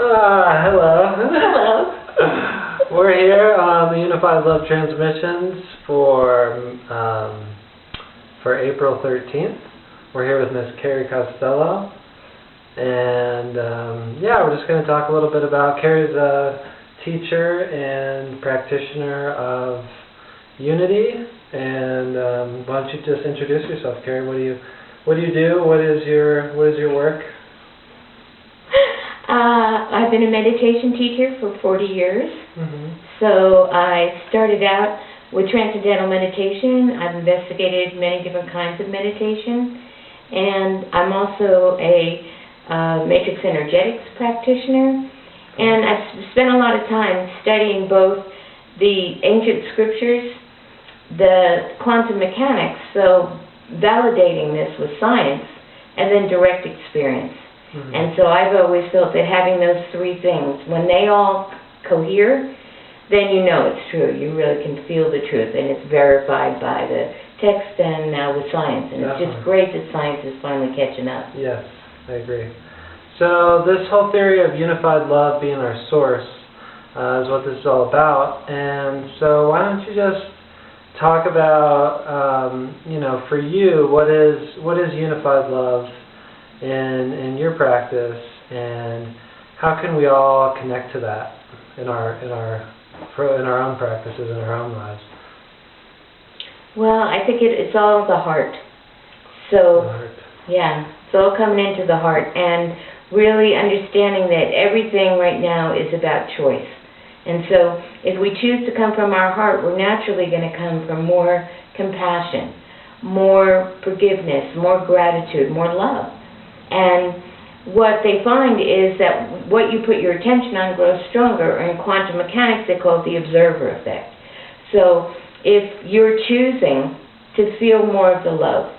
Hello. Hello. We're here on the Unified Love Transmissions for April 13th. We're here with Miss Kerry Costello, and we're just going to talk a little bit about Kerry's a teacher and practitioner of Unity. And why don't you just introduce yourself, Kerry? What do you do? What is your work? I've been a meditation teacher for 40 years. So I started out with transcendental meditation. I've investigated many different kinds of meditation, and I'm also a matrix energetics practitioner. And I've spent a lot of time studying both the ancient scriptures, the quantum mechanics, so validating this with science, and then direct experience. And so I've always felt that having those three things, when they all cohere, then you know it's true. You really can feel the truth, and it's verified by the text and now with science. And it's just great that science is finally catching up. Yes, I agree. So this whole theory of unified love being our source is what this is all about. And so why don't you just talk about, for you, what is unified love in your practice, and how can we all connect to that in our own practices, in our own lives? Well, I think it's all the heart. So, yeah, it's all coming into the heart, and really understanding that everything right now is about choice. And so if we choose to come from our heart, we're naturally going to come from more compassion, more forgiveness, more gratitude, more love. And what they find is that what you put your attention on grows stronger, or in quantum mechanics they call it the observer effect. So if you're choosing to feel more of the love,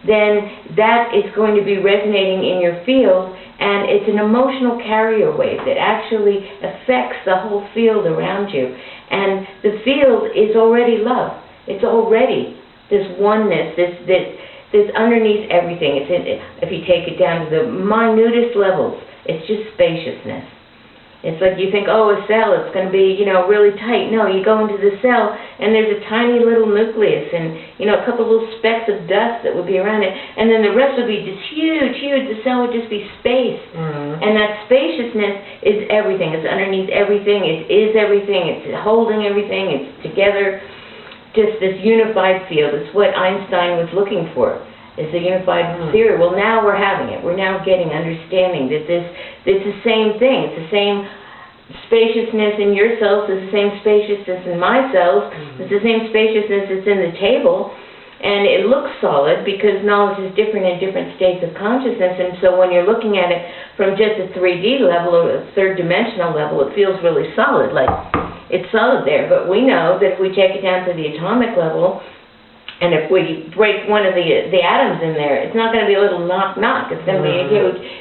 then that is going to be resonating in your field, and it's an emotional carrier wave that actually affects the whole field around you. And the field is already love. It's already this oneness, this underneath everything. If you take it down to the minutest levels, it's just spaciousness. It's like you think, oh, a cell, it's going to be, really tight. No, you go into the cell, and there's a tiny little nucleus and, a couple little specks of dust that would be around it. And then the rest would be just huge. The cell would just be space. And that spaciousness is everything. It's underneath everything. It is everything. It's holding everything. It's together. Just this unified field. It's what Einstein was looking for. It's a unified theory. Well, now we're having it. We're now getting understanding that it's the same thing. It's the same spaciousness in your cells. It's the same spaciousness in my cells. It's the same spaciousness that's in the table. And it looks solid because knowledge is different in different states of consciousness. And so when you're looking at it from just a 3D level or a third-dimensional level, it feels really solid, like it's solid there. But we know that if we take it down to the atomic level, and if we break one of the atoms in there, it's not going to be a little knock-knock. It's going to be a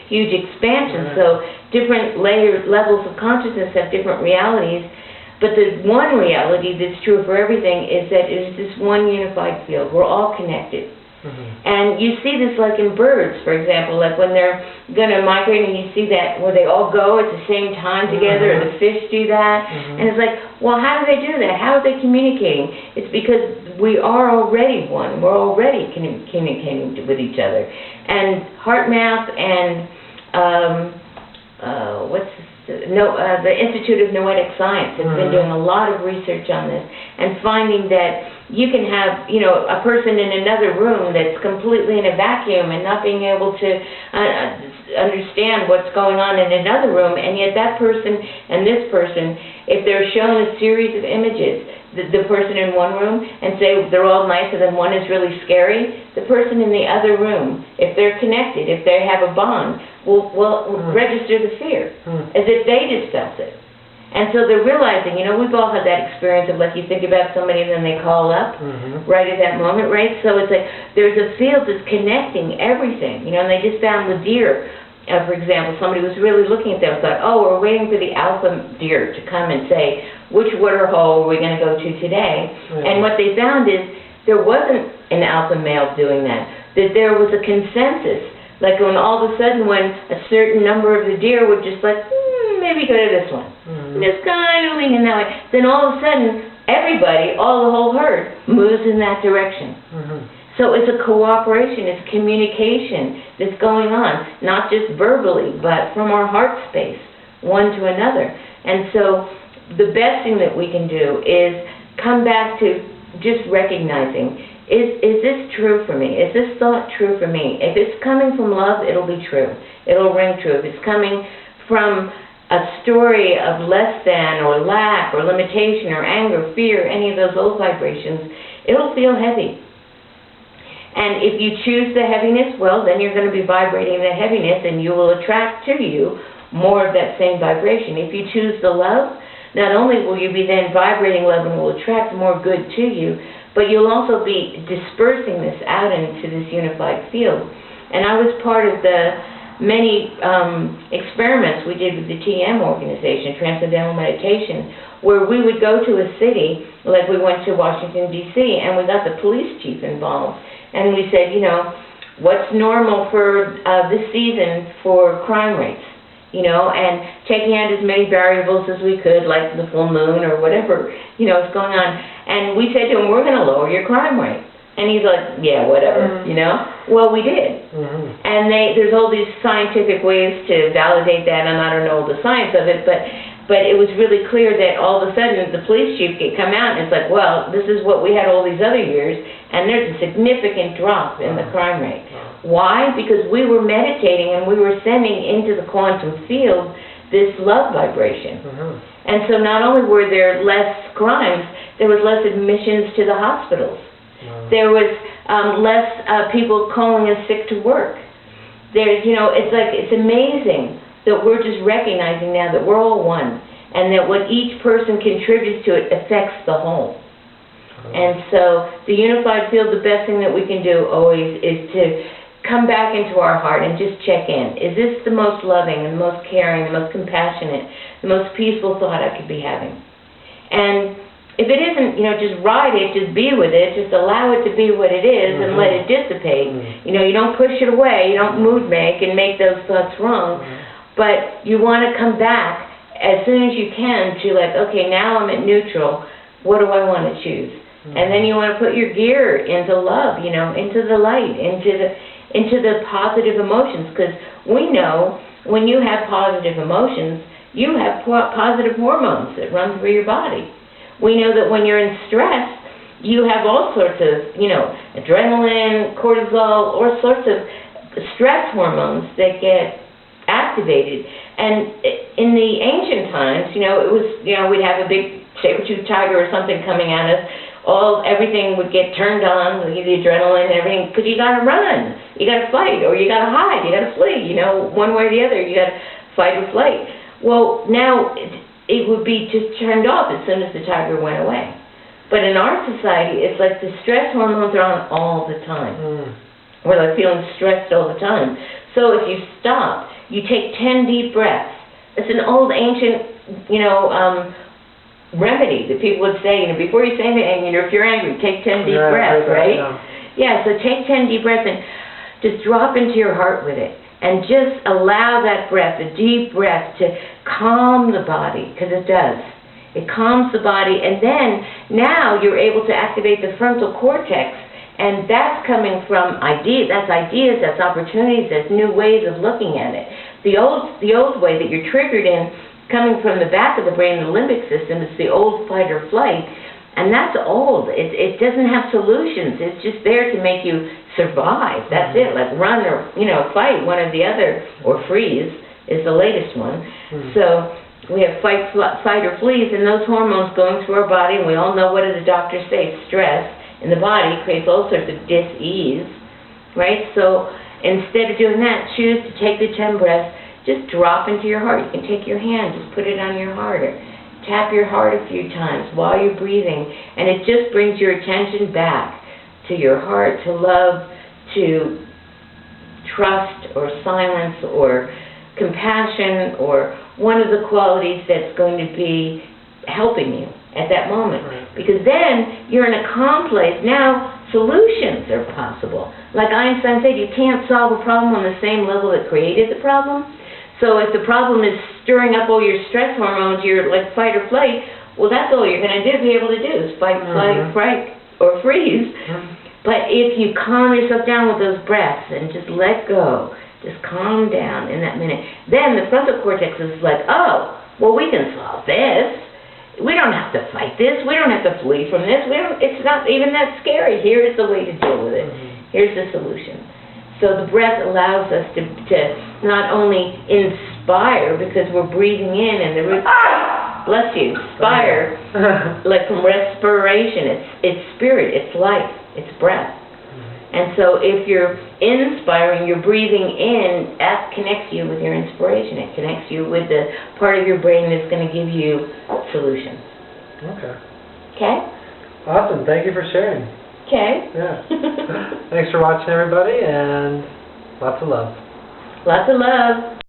huge expansion. So different levels of consciousness have different realities. But the one reality that's true for everything is that it is this one unified field. We're all connected. And you see this like in birds, for example, like when they're going to migrate and you see that where they all go at the same time together, and the fish do that. And it's like, well, how do they do that? How are they communicating? It's because we are already one. We're already communicating with each other. And HeartMath and the Institute of Noetic Science has been doing a lot of research on this and finding that you can have, a person in another room that's completely in a vacuum and not being able to understand what's going on in another room, and yet that person and this person, if they're shown a series of images, the person in one room, and say they're all nice and then one is really scary, the person in the other room, if they're connected, if they have a bond, will register the fear, as if they just felt it. And so they're realizing, we've all had that experience of, like, you think about somebody and then they call up right at that moment, right? So it's like there's a field that's connecting everything, and they just found the deer. For example, somebody was really looking at them and thought, oh, we're waiting for the alpha deer to come and say, which water hole are we going to go to today? And what they found is there wasn't an alpha male doing that there was a consensus. Like when all of a sudden when a certain number of the deer would just like, maybe you go to this one. Just kind of leaning that way. Then all of a sudden, everybody, the whole herd, moves in that direction. So it's a cooperation, it's communication that's going on, not just verbally, but from our heart space, one to another. And so the best thing that we can do is come back to just recognizing, is this true for me? Is this thought true for me? If it's coming from love, it'll be true. It'll ring true. If it's coming from a story of less than or lack or limitation or anger, fear, any of those old vibrations, it'll feel heavy. And if you choose the heaviness, well, then you're going to be vibrating the heaviness and you will attract to you more of that same vibration. If you choose the love, not only will you be then vibrating love and will attract more good to you, but you'll also be dispersing this out into this unified field. And I was part of the many experiments we did with the TM organization, Transcendental Meditation, where we would go to a city, like we went to Washington, D.C., and we got the police chief involved. And we said, you know, what's normal for this season for crime rates? You know, and taking out as many variables as we could, like the full moon or whatever, you know, is going on. And we said to him, we're going to lower your crime rate. And he's like, yeah, whatever, you know. Well, we did. And there's all these scientific ways to validate that, and I don't know the science of it, but it was really clear that all of a sudden the police chief could come out and it's like, well, this is what we had all these other years, and there's a significant drop in the crime rate. Why? Because we were meditating and we were sending into the quantum field this love vibration. And so not only were there less crimes, there was less admissions to the hospitals. There was less people calling in sick to work. There's, you know, it's like, it's amazing that we're just recognizing now that we're all one, and that what each person contributes to it affects the whole. And so the unified field, the best thing that we can do always is to come back into our heart and just check in. Is this the most loving, the most caring, the most compassionate, the most peaceful thought I could be having? And if it isn't, you know, just ride it, just be with it, just allow it to be what it is and let it dissipate. You know, you don't push it away, you don't mood make and make those thoughts wrong, but you want to come back as soon as you can to like, okay, now I'm at neutral, what do I want to choose? And then you want to put your gear into love, you know, into the light, into the positive emotions, because we know when you have positive emotions, you have positive hormones that run through your body. We know that when you're in stress, you have all sorts of, you know, adrenaline, cortisol, all sorts of stress hormones that get activated. And in the ancient times, you know, it was, you know, we'd have a big saber-toothed tiger or something coming at us. Everything would get turned on, the adrenaline and everything, because you got to run, you got to fight, or you got to hide, you got to flee, you know, one way or the other, you got to fight or flight. Well, now it would be just turned off as soon as the tiger went away. But in our society, it's like the stress hormones are on all the time. We're like feeling stressed all the time. So if you stop, you take 10 deep breaths. It's an old ancient, you know, remedy that people would say, you know, before you say anything, you know, if you're angry, take 10 deep breaths, right? Yeah, so take 10 deep breaths and just drop into your heart with it. And just allow that breath, a deep breath, to calm the body, because it does. It calms the body, and then now you're able to activate the frontal cortex, and that's coming from ideas, that's opportunities, that's new ways of looking at it. The old way that you're triggered in, coming from the back of the brain, the limbic system, is the old fight or flight, and that's old. It doesn't have solutions. It's just there to make you survive. That's it, like run or, you know, fight, one or the other, or freeze is the latest one. So we have fight or fleas, and those hormones going through our body, and we all know, what do the doctors say? Stress in the body creates all sorts of dis-ease, right? So instead of doing that, choose to take the 10 breaths, just drop into your heart. You can take your hand, just put it on your heart, or tap your heart a few times while you're breathing, and it just brings your attention back to your heart, to love, to trust, or silence, or compassion, or one of the qualities that's going to be helping you at that moment. Because then you're in a calm place. Now solutions are possible. Like Einstein said, you can't solve a problem on the same level that created the problem. So if the problem is stirring up all your stress hormones, you're like fight or flight, well, that's all you're going to be able to do is fight, flight, fright, or freeze. But if you calm yourself down with those breaths and just let go, just calm down in that minute, then the frontal cortex is like, oh, well, we can solve this. We don't have to fight this. We don't have to flee from this. It's not even that scary. Here's the way to deal with it. Here's the solution. So the breath allows us to not only inspire, because we're breathing in and the root, bless you, inspire, like from respiration. It's spirit, it's life, it's breath. And so if you're inspiring, you're breathing in, that connects you with your inspiration. It connects you with the part of your brain that's going to give you solutions. Okay. Okay? Awesome. Thank you for sharing. Okay. Yeah. Thanks for watching, everybody, and lots of love. Lots of love.